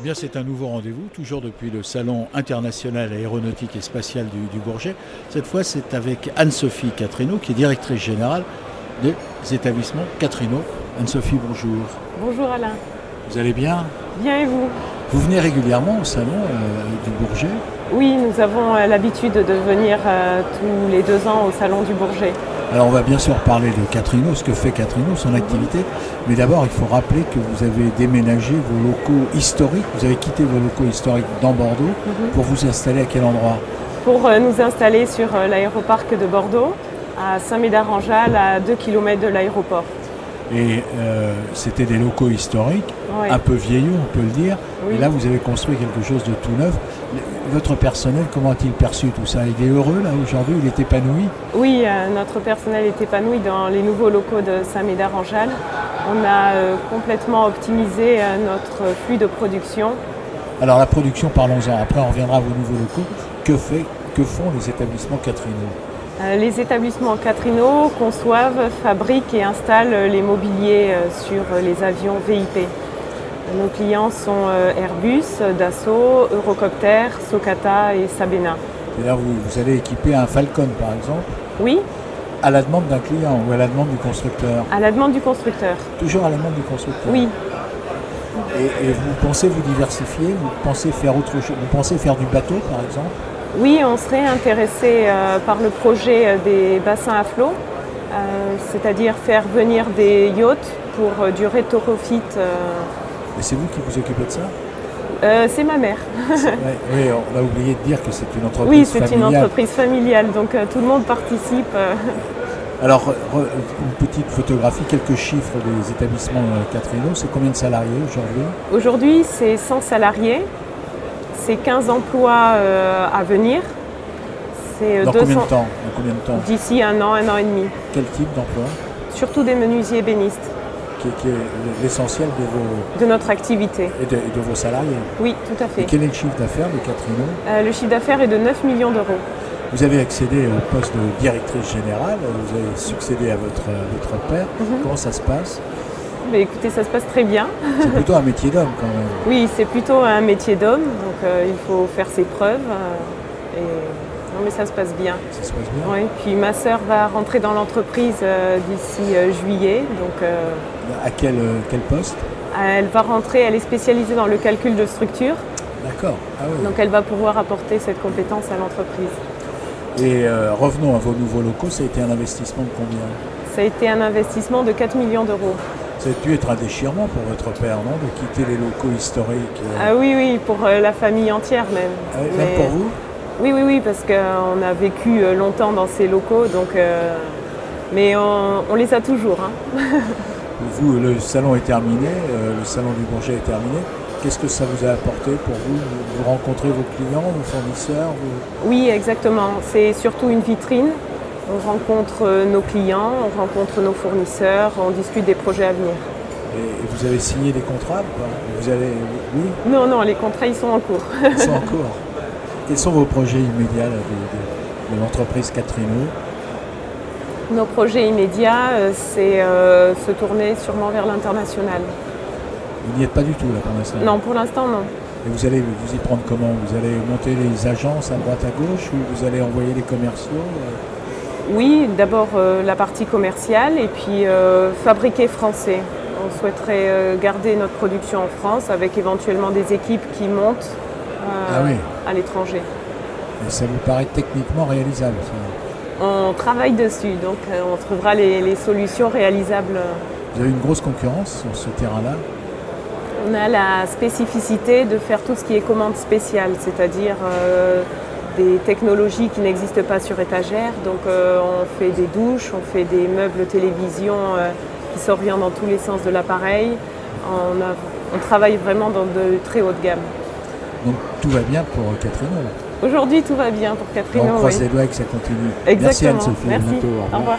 bien, c'est un nouveau rendez-vous, toujours depuis le Salon international aéronautique et spatial du Bourget. Cette fois, c'est avec Anne-Sophie Catrineau, qui est directrice générale des établissements Catrineau. Anne-Sophie, bonjour. Bonjour Alain. Vous allez bien? Bien et vous? Vous venez régulièrement au Salon du Bourget? Oui, nous avons l'habitude de venir tous les 2 ans au Salon du Bourget. Alors on va bien sûr parler de Catrineau, ce que fait Catrineau, son activité. Mais d'abord, il faut rappeler que vous avez déménagé vos locaux historiques. Vous avez quitté vos locaux historiques dans Bordeaux pour vous installer à quel endroit? Pour nous installer sur l'aéroparc de Bordeaux, à Saint-Médard-en-Jalles, à 2 km de l'aéroport. Et c'était des locaux historiques, Oui. un peu vieillots, on peut le dire. Oui. Et là, vous avez construit quelque chose de tout neuf. Votre personnel, comment a-t-il perçu tout ça? Il est heureux là aujourd'hui? Il est épanoui? Oui, notre personnel est épanoui dans les nouveaux locaux de Saint-Médard-en-Jalles. On a complètement optimisé notre flux de production. Alors la production, parlons-en. Après, on reviendra à vos nouveaux locaux. Que font les établissements Catrineau? Les établissements Catrineau conçoivent, fabriquent et installent les mobiliers sur les avions VIP. Nos clients sont Airbus, Dassault, Eurocopter, Socata et Sabena. C'est-à-dire vous allez équiper un Falcon, par exemple, Oui, à la demande d'un client ou à la demande du constructeur? à la demande du constructeur. Toujours à la demande du constructeur? Oui, Et vous pensez vous diversifier? Vous pensez faire autre chose? Vous pensez faire du bateau, par exemple? oui, on serait intéressé par le projet des bassins à flot, c'est-à-dire faire venir des yachts pour du rétrofit. Et c'est vous qui vous occupez de ça? C'est ma mère. Oui, on a oublié de dire que c'est une entreprise Oui, c'est familiale. une entreprise familiale, donc tout le monde participe. Alors, une petite photographie, quelques chiffres des établissements Catrineau. C'est combien de salariés aujourd'hui? Aujourd'hui, c'est 100 salariés, c'est 15 emplois à venir. C'est Dans combien de temps? Dans combien de temps? D'ici un an et demi. Quel type d'emploi? Surtout des menuisiers ébénistes Qui est l'essentiel de notre activité. et de vos salariés? Oui, tout à Et fait. quel est le chiffre d'affaires de Catrineau? Le chiffre d'affaires est de 9 millions d'euros. Vous avez accédé au poste de directrice générale, vous avez succédé à votre père. Comment ça se passe? Mais écoutez, ça se passe très bien. C'est plutôt un métier d'homme quand même. Oui, c'est plutôt un métier d'homme, donc il faut faire ses preuves. Non, mais ça se passe bien. Ça se passe bien? Oui, puis ma sœur va rentrer dans l'entreprise d'ici juillet, donc À quel poste? elle va rentrer, elle est spécialisée dans le calcul de structure, D'accord. Ah oui. donc elle va pouvoir apporter cette compétence à l'entreprise. Et revenons à vos nouveaux locaux, ça a été un investissement de combien? Ça a été un investissement de 4 millions d'euros. Ça a dû être un déchirement pour votre père, non? De quitter les locaux historiques. Ah oui, oui, pour la famille entière même. Ah oui, même pour vous? Oui, parce qu'on a vécu longtemps dans ces locaux, donc, mais on les a toujours. Hein. Vous, le salon est terminé, le salon du Bourget est terminé. Qu'est-ce que ça vous a apporté pour vous? Vous rencontrez vos clients, vos fournisseurs? Oui, exactement. C'est surtout une vitrine. On rencontre nos clients, on rencontre nos fournisseurs, on discute des projets à venir. Et vous avez signé des contrats ou pas? Vous allez... Oui, Non, les contrats, ils sont en cours. ils sont en cours. Quels sont vos projets immédiats là, de l'entreprise Catrineau? Nos projets immédiats, c'est se tourner sûrement vers l'international. Vous n'y êtes pas du tout là pour l'instant? Non, pour l'instant, non. Et vous allez vous y prendre comment? Vous allez monter les agences à droite à gauche ou vous allez envoyer les commerciaux? Oui, d'abord la partie commerciale et puis fabriquer français. On souhaiterait garder notre production en France avec éventuellement des équipes qui montent Ah oui. à l'étranger. Et ça vous paraît techniquement réalisable ça? On travaille dessus, donc on trouvera les solutions réalisables. Vous avez une grosse concurrence sur ce terrain-là? On a la spécificité de faire tout ce qui est commande spéciale, c'est-à-dire des technologies qui n'existent pas sur étagère. Donc on fait des douches, on fait des meubles télévision qui s'orientent dans tous les sens de l'appareil. On travaille vraiment dans de très haute gamme. Donc tout va bien pour Catrineau. Aujourd'hui, tout va bien pour Catrineau. On croise oui. les doigts et que ça continue. Exactement. Merci Anne-Sophie. Merci. À bientôt. Au Au revoir. revoir.